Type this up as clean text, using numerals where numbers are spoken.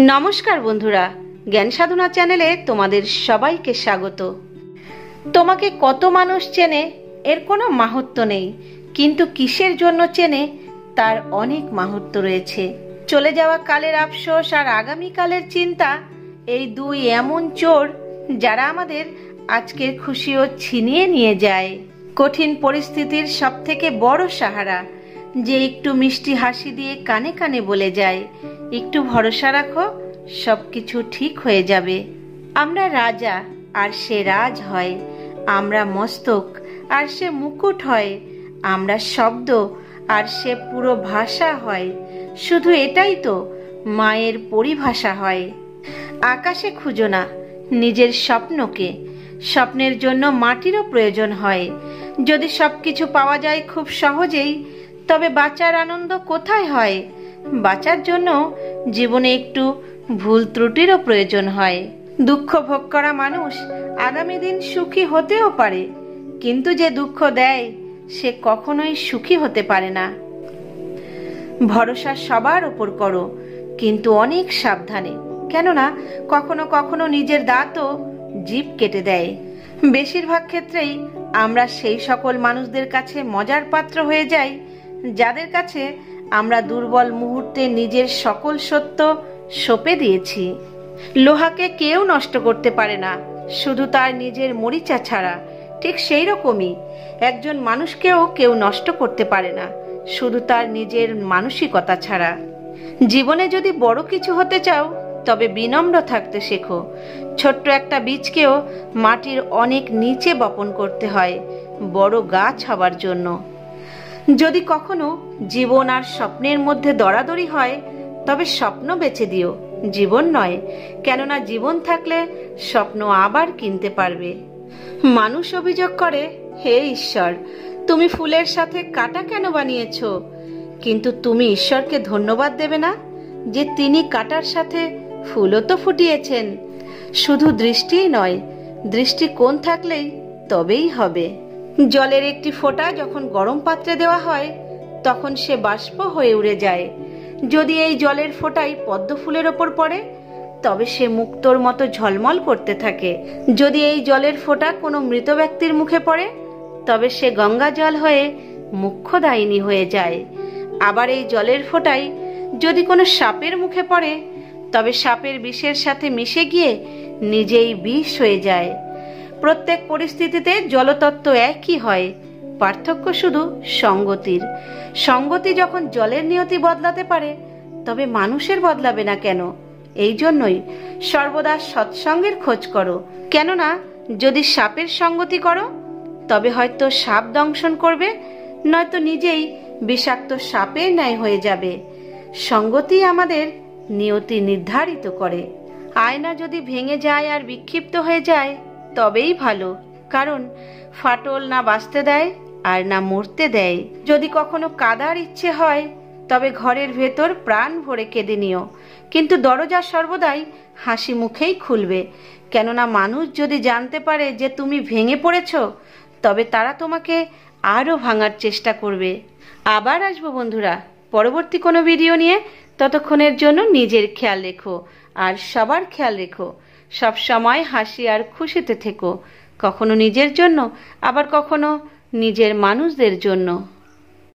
নমস্কার বন্ধুরা, জ্ঞান সাধনা চ্যানেলে তোমাদের সবাইকে স্বাগত। তোমাকে কত মানুষ চেনে এর কোনো মাহাত্ম্য নেই, কিন্তু কিসের জন্য চেনে তার অনেক মাহাত্ম্য রয়েছে। চলে যাওয়া কালের আফসোস আর আগামী কালের চিন্তা, এই দুই এমন চোর যারা আমাদের আজকের খুশিও ছিনিয়ে নিয়ে যায়। কঠিন পরিস্থিতির সবথেকে বড় সাহারা যে একটু মিষ্টি হাসি দিয়ে কানে কানে বলে যায়, একটু ভরসা রাখো, সবকিছু ঠিক হয়ে যাবে। আমরা রাজা আর সে রাজ হয়, আমরা মস্তক আর সে মুকুট হয়, আমরা শব্দ আর সে পুরো ভাষা হয়। শুধু এটাই তো মায়ের পরিভাষা হয়। আকাশে খুঁজো না নিজের স্বপ্নকে, স্বপ্নের জন্য মাটিরও প্রয়োজন হয়। যদি সবকিছু পাওয়া যায় খুব সহজেই, তবে বাঁচার আনন্দ কোথায় হয়? বাঁচার জন্য জীবনে একটু ভুল ত্রুটিরও প্রয়োজন হয়। দুঃখ ভোগ করা মানুষ আগামী দিন সুখী হতেও পারে, কিন্তু যে দুঃখ দেয় সে কখনোই সুখী হতে পারে না। ভরসা সবার উপর করো, কিন্তু অনেক সাবধানে, কেননা কখনো কখনো নিজের দাঁতও জিভ কেটে দেয়। বেশিরভাগ ক্ষেত্রেই আমরা সেই সকল মানুষদের কাছে মজার পাত্র হয়ে যাই যাদের কাছে আমরা দুর্বল মুহূর্তে নিজের সকল সত্য সঁপে দিয়েছি। লোহাকে কেউ নষ্ট করতে পারে না, শুধু তার নিজের মরিচা ছাড়া। ঠিক সেই রকমই একজন মানুষকেও কেউ নষ্ট করতে পারে না, শুধু তার নিজের মানসিকতা ছাড়া। জীবনে যদি বড় কিছু হতে চাও, তবে বিনম্র থাকতে শেখো। ছোট্ট একটা বীজকেও মাটির অনেক নিচে বপন করতে হয় বড় গাছ হবার জন্য। যদি কখনো জীবন আর স্বপ্নের মধ্যে দরাদরি হয়, তবে স্বপ্ন বেছে দিও, জীবন নয়। কেননা জীবন থাকলে স্বপ্ন আবার কিনতে পারবে। মানুষ অভিযোগ করে, হে ঈশ্বর, তুমি ফুলের সাথে কাঁটা কেন বানিয়েছ? কিন্তু তুমি ঈশ্বরকে ধন্যবাদ দেবে না যে তিনি কাঁটার সাথে ফুলও তো ফুটিয়েছেন। শুধু দৃষ্টিই নয়, দৃষ্টিকোণ থাকলেই তবেই হবে। জলের একটি ফোঁটা যখন গরম পাত্রে দেওয়া হয়, তখন সে বাষ্প হয়ে উড়ে যায়। যদি এই জলের ফোঁটাই পদ্ম ফুলের ওপর পড়ে, তবে সে মুক্তোর মতো ঝলমল করতে থাকে। যদি এই জলের ফোঁটা কোনো মৃত ব্যক্তির মুখে পড়ে, তবে সে গঙ্গা জল হয়ে মুখ্যদায়িনী হয়ে যায়। আবার এই জলের ফোঁটাই যদি কোনো সাপের মুখে পড়ে, তবে সাপের বিষের সাথে মিশে গিয়ে নিজেই বিষ হয়ে যায়। প্রত্যেক পরিস্থিতিতে জলতত্ত্ব একই হয়, পার্থক্য শুধু সঙ্গতির। সঙ্গতি যখন জলের নিয়তি বদলাতে পারে, তবে মানুষের বদলাবে না কেন? এই জন্যই সর্বদা সৎসঙ্গের খোঁজ করো। কেননা যদি সাপের সঙ্গতি করো, তবে হয়তো সাপ দংশন করবে, নয়তো নিজেই বিষাক্ত সাপের ন্যায় হয়ে যাবে। সঙ্গতি আমাদের নিয়তি নির্ধারিত করে। আয়না যদি ভেঙে যায় আর বিক্ষিপ্ত হয়ে যায়, তবেই ভালো, কারণ ফাটল না বাঁচতে দেয় আর না মরতে দেয়। যদি কখনো কাঁদার ইচ্ছে হয়, তবে ঘরের ভেতর প্রাণ ভরে কেঁদে নিও, কিন্তু দরজা সর্বদাই হাসি মুখেই খুলবে। কেননা মানুষ যদি জানতে পারে যে তুমি ভেঙে পড়েছ, তবে তারা তোমাকে আরও ভাঙার চেষ্টা করবে। আবার আসবো বন্ধুরা পরবর্তী কোনো ভিডিও নিয়ে। ততক্ষণের জন্য নিজের খেয়াল রেখো আর সবার খেয়াল রেখো। সব সময় হাসি আর খুশিতে থেকো, কখনো নিজের জন্য, আবার কখনো নিজের মানুষদের জন্য।